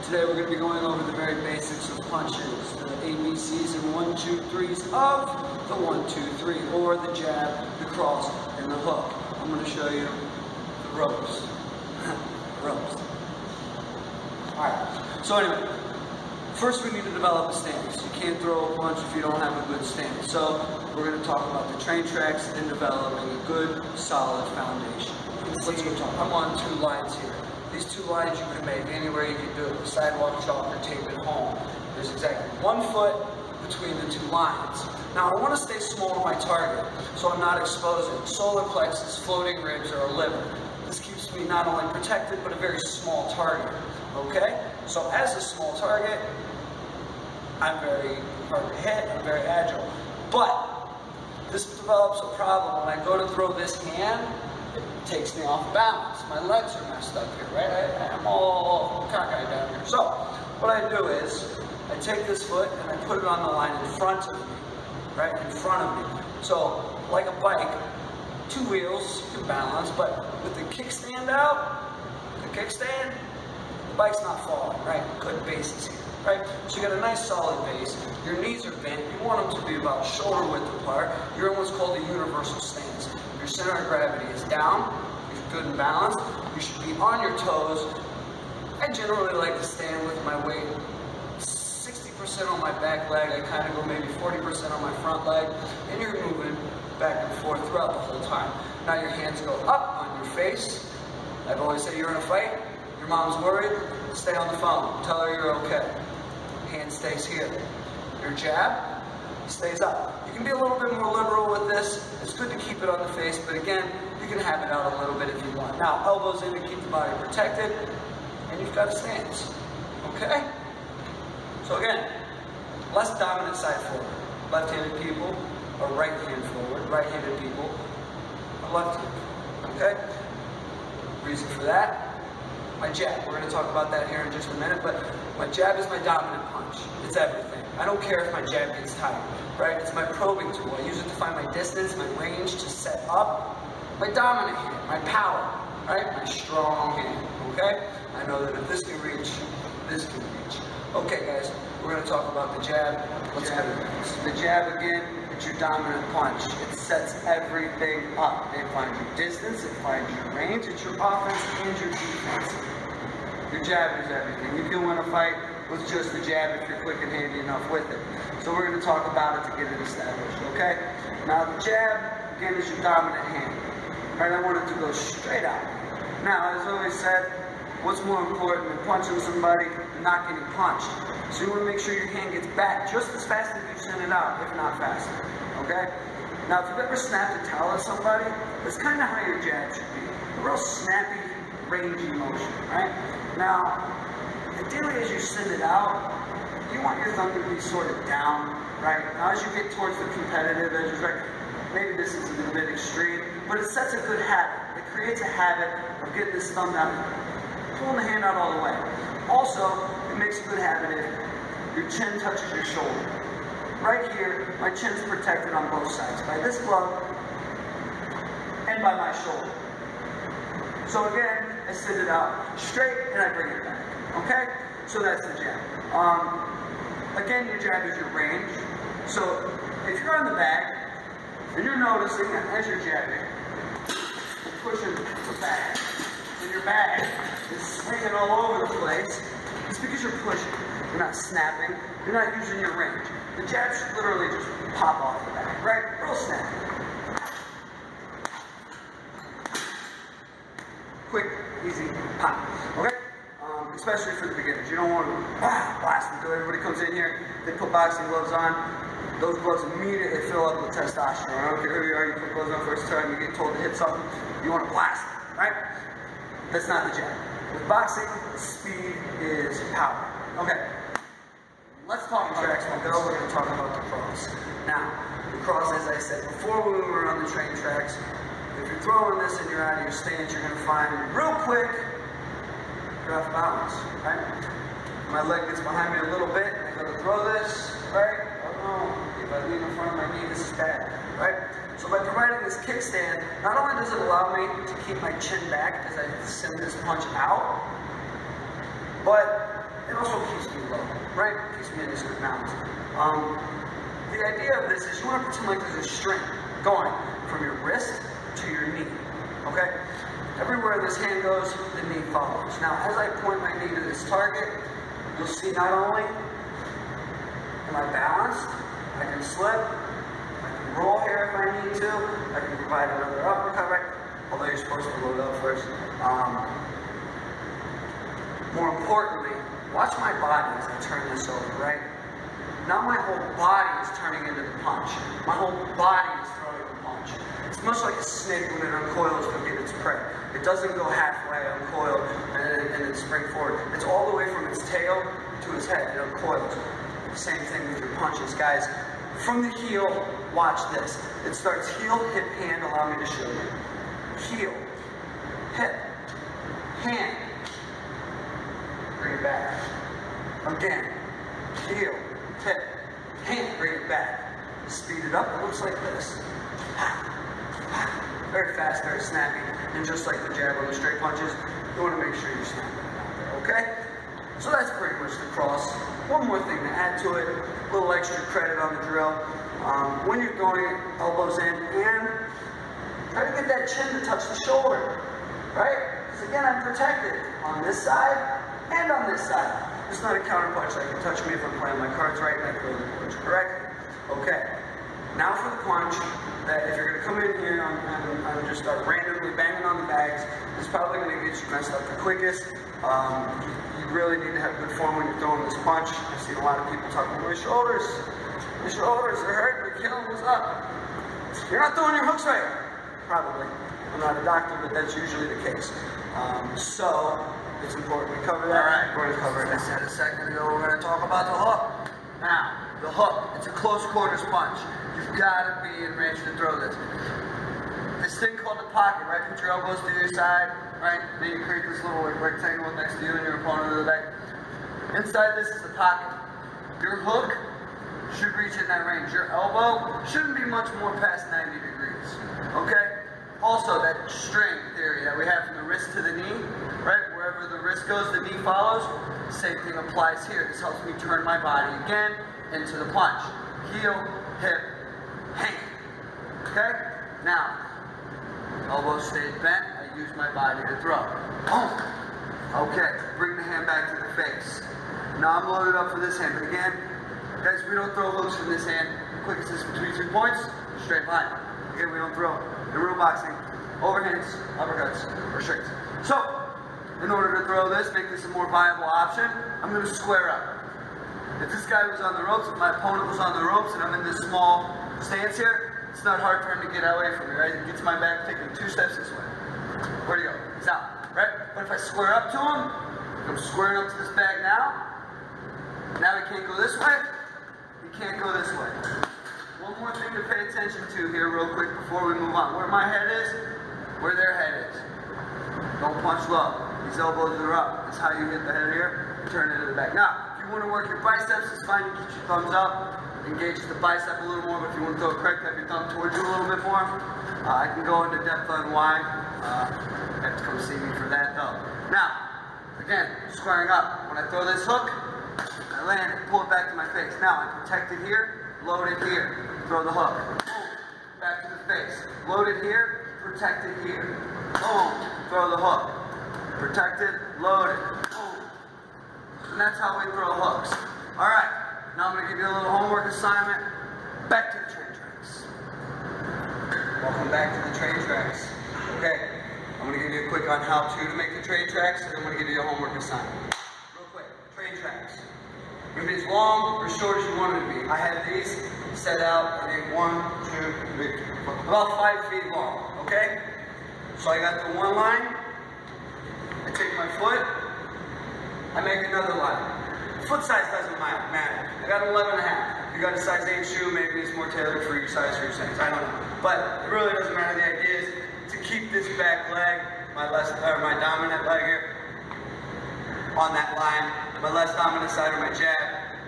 Today we're going to be going over the very basics of punches, the ABCs and 1, 2, 3's of the 1, 2, 3, or the jab, the cross, and the hook. I'm going to show you the ropes. Ropes. Alright, so anyway, first we need to develop a stance. You can't throw a punch if you don't have a good stance. So we're going to talk about the train tracks and developing a good, solid foundation. Let's go talk. I'm on 2 lines here. These 2 lines you can make anywhere you can do it, with sidewalk chalk or tape at home. There's exactly 1 foot between the 2 lines. Now I want to stay small to my target, so I'm not exposing solar plexus, floating ribs, or a liver. This keeps me not only protected, but a very small target. Okay? So as a small target, I'm very hard to hit, I'm very agile. But this develops a problem. When I go to throw this hand, it takes me off balance. My legs are messed up here, right? I'm all cockeyed down here. So what I do is I take this foot and I put it on the line in front of me, right? In front of me. So like a bike, 2 wheels, you can balance, but with the kickstand out, the kickstand, the bike's not falling, right? Good bases here, right? So you got a nice solid base. Your knees are bent. You want them to be about shoulder width apart. You're in what's called a universal stance. Your center of gravity is down. You're good and balanced. You should be on your toes. I generally like to stand with my weight 60% on my back leg. I kind of go maybe 40% on my front leg. And you're moving back and forth throughout the whole time. Now your hands go up on your face. I've always said you're in a fight. Your mom's worried. Stay on the phone. Tell her you're okay. Hand stays here. Your jab stays up. You can be a little bit more liberal with this. It's good to keep it on the face, but again, you can have it out a little bit if you want. Now, elbows in to keep the body protected, and you've got a stance. Okay? So again, less dominant side forward. Left-handed people are right-hand forward. Right-handed people are left-handed. Okay? Reason for that, my jab. We're going to talk about that here in just a minute, but my jab is my dominant punch. It's everything. I don't care if my jab gets tight, right? It's my probing tool. I use it to find my distance, my range to set up. My dominant hand, my power, right? My strong hand, okay? I know that if this can reach, this can reach. Okay, guys, we're going to talk about the jab. Let's go. The jab, again, it's your dominant punch. It sets everything up. It finds your distance, it finds your range, it's your offense and your defense. Your jab is everything. You can win a fight with just the jab if you're quick and handy enough with it. So we're going to talk about it to get it established, okay? Now the jab, again, is your dominant hand. Right, I want it to go straight out. Now, as I always said, what's more important than punching somebody than not getting punched? So you want to make sure your hand gets back just as fast as you send it out, if not faster, okay? Now, if you've ever snapped a towel at somebody, that's kind of how your jab should be. A real snappy, rangy motion, right? Now, ideally as you send it out, you want your thumb to be sort of down, right? Now, as you get towards the competitive edges, right? Maybe this is a little bit extreme, but it sets a good habit. It creates a habit of getting this thumb down, pulling the hand out all the way. Also, it makes a good habit if your chin touches your shoulder. Right here, my chin's protected on both sides, by this glove and by my shoulder. So again, I send it out straight and I bring it back. Okay? So that's the jab. Again, your jab is your range. So if you're on the bag, and you're noticing as you're jabbing, you're pushing the bag, and your bag is swinging all over the place, it's because you're pushing. You're not snapping. You're not using your range. The jab should literally just pop off the bag, right? Real snappy. Quick, easy pop. Okay? Especially for the beginners. You don't want to blast until everybody comes in here. They put boxing gloves on. Those gloves immediately fill up with testosterone. I don't care who you are, you put gloves on first time, you get told to hit something, you want to blast it, right? That's not the jab. With boxing, speed is power. Okay, let's talk about tracks. We're going to talk about the cross. Now, the cross, as I said before when we were on the train tracks, if you're throwing this and you're out of your stance, you're going to find real quick, you're off balance, right? My leg gets behind me a little bit, I go to throw this, right? If I lean in front of my knee, this is bad, right? So by providing this kickstand, not only does it allow me to keep my chin back as I send this punch out, but it also keeps me low, right? It keeps me in this good balance. The idea of this is you want to pretend like there's a string going from your wrist to your knee, okay? Everywhere this hand goes, the knee follows. Now, as I point my knee to this target, you'll see not only am I balanced, I can slip, I can roll here if I need to, I can provide another uppercut, right? Although you're supposed to load up first. More importantly, watch my body as I turn this over, right? Now my whole body is turning into the punch. My whole body is throwing the punch. It's much like a snake when it uncoils to get its prey. It doesn't go halfway uncoiled and then spring forward. It's all the way from its tail to its head. It uncoils. Same thing with your punches, guys. From the heel, watch this. It starts heel, hip, hand. Allow me to show you. Heel, hip, hand. Bring it back. Again. Heel, hip, hand. Bring it back. Speed it up. It looks like this. Very fast, very snappy. And just like the jab or the straight punches, you want to make sure you're snapping it out there, okay? So that's pretty much the cross. One more thing to add to it, a little extra credit on the drill. When you're throwing it, elbows in, and try to get that chin to touch the shoulder, right? Because again, I'm protected on this side and on this side. It's not a counter punch that can touch me if I'm playing my cards right and I throw the punch correctly. Okay, now for the punch, that if you're going to come in here and just start randomly banging on the bags, it's probably going to get you messed up the quickest. You really need to have good form when you're throwing this punch. I've seen a lot of people talking about my shoulders, they're hurting, they're killing, what's up? You're not throwing your hooks right. Probably. I'm not a doctor, but that's usually the case. So, it's important we cover that. All right, we're going to cover it. I said a second ago, we're going to talk about the hook. Now, the hook, it's a close quarters punch. You've got to be in range to throw this. This thing called the pocket, right? Put your elbows to your side, right? Then you create this little rectangle next to you and your opponent to the back. Inside this is the pocket. Your hook should reach in that range. Your elbow shouldn't be much more past 90 degrees, okay? Also, that string theory that we have from the wrist to the knee, right? Wherever the wrist goes, the knee follows. Same thing applies here. This helps me turn my body again into the punch. Heel, hip, hand. Okay? Now, elbow stays bent. I use my body to throw. Boom. Okay, bring the hand back to the face. Now I'm loaded up for this hand. But again, guys, we don't throw hooks from this hand. Quickest distance between 3 points, straight line. Again, we don't throw. In real boxing, overhands, uppercuts, or straights. So, in order to throw this, make this a more viable option, I'm going to square up. If this guy was on the ropes, if my opponent was on the ropes, and I'm in this small stance here, it's not hard for him to get away from me, right? He gets my back, taking 2 steps this way. Where'd he go? He's out, right? But if I square up to him, I'm squaring up to this bag now. Now he can't go this way. He can't go this way. One more thing to pay attention to here real quick before we move on. Where my head is, where their head is. Don't punch low. These elbows are up. That's how you hit the head here. Turn it to the back. Now, if you want to work your biceps, it's fine. You keep your thumbs up. Engage the bicep a little more, but if you want to throw it correct, have your thumb towards you a little bit more. I can go into depth on why. You have to come see me for that though. Now, again, squaring up. When I throw this hook, I land it, pull it back to my face. Now, I'm protected here, load it here. Throw the hook. Boom. Back to the face. Load it here, protected here. Boom. Throw the hook. Protected, loaded. Boom. And that's how we throw hooks. Alright, now I'm going to give you a little homework assignment. Back to the train tracks. Welcome back to the train tracks. Okay, I'm going to give you a quick on how to make the train tracks, and I'm going to give you a homework assignment. Real quick, train tracks. You can be as long or short as you want it to be. I have these set out, I think 1, 2, 3, 4, about 5 feet long, okay? So I got the one line, I take my foot, I make another line. Foot size doesn't matter. I got an 11.5. If you got a size 8 shoe, maybe it's more tailored for your size for your size. I don't know. But it really doesn't matter. The idea is to keep this back leg, my dominant leg here, on that line, my less dominant side of my jab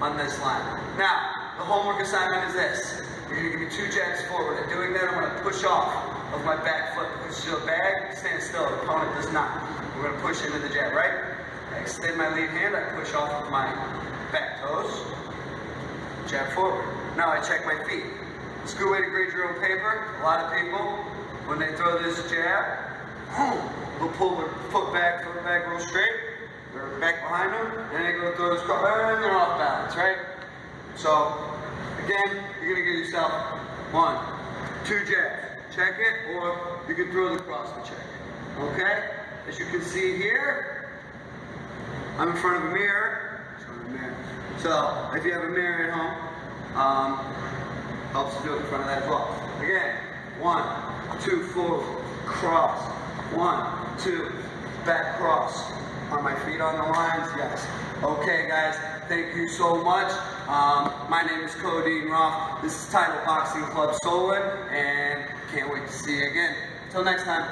on this line. Now, the homework assignment is this. You're going to give me 2 jabs forward. In doing that, I'm going to push off of my back foot. Push to the bag, stand still. The opponent does not. We're going to push into the jab, right? I extend my lead hand, I push off with my back toes, jab forward. Now I check my feet. It's a good way to grade your own paper. A lot of people, when they throw this jab, they'll pull their foot back real straight, they're back behind them, and they go throw this cross, and they're off balance, right? So, again, you're gonna give yourself 1, 2 jabs. Check it, or you can throw the cross to check it. Okay? As you can see here, I'm in front of a mirror. So, if you have a mirror at home, helps to do it in front of that as well. Again, 1, 2, forward, cross. 1, 2, back cross. Are my feet on the lines? Yes. Okay, guys, thank you so much. My name is Cody Roth. This is Title Boxing Club Solon, and can't wait to see you again. Till next time.